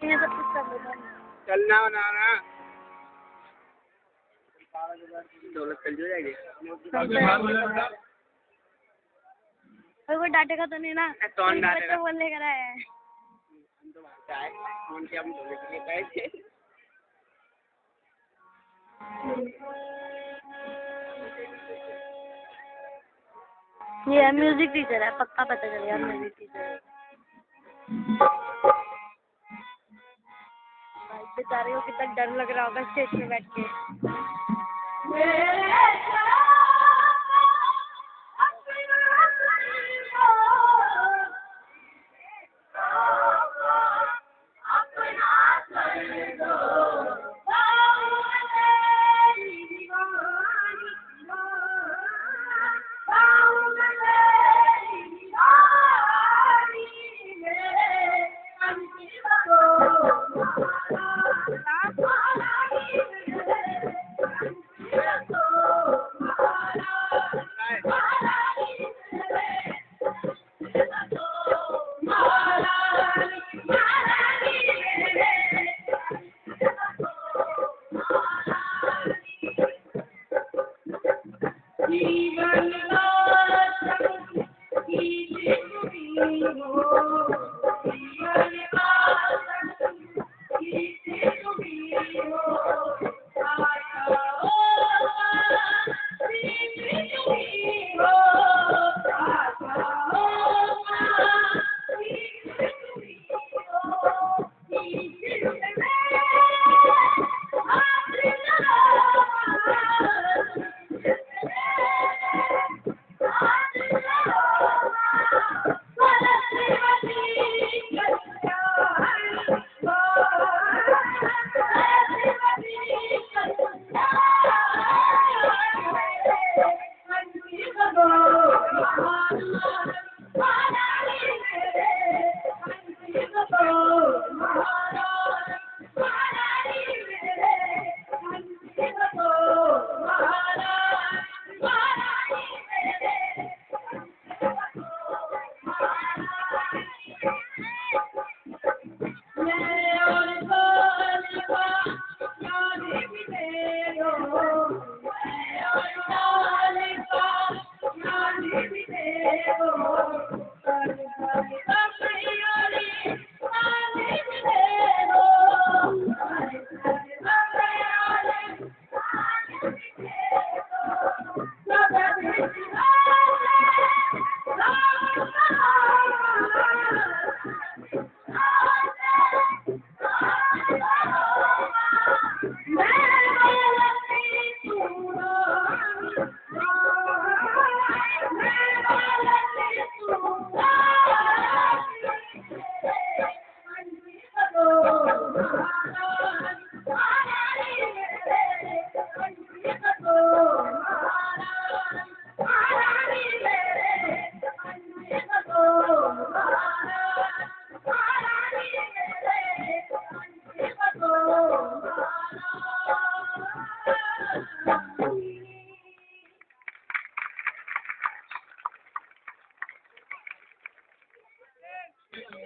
ये सब कुछ कर लेता हूँ। चलना बनाना दौलत चल जाएगी। कोई डांटेगा तो नहीं ना? कौन डांटेगा? बच्चा बोलने करा है। हम तो बात है कौन सी हम दौलत के लिए गए थे। ये म्यूजिक टीचर है, पक्का पता चल गया म्यूजिक टीचर है। भाई बेचारे को कितना डर लग रहा होगा स्टेज पे बैठ के।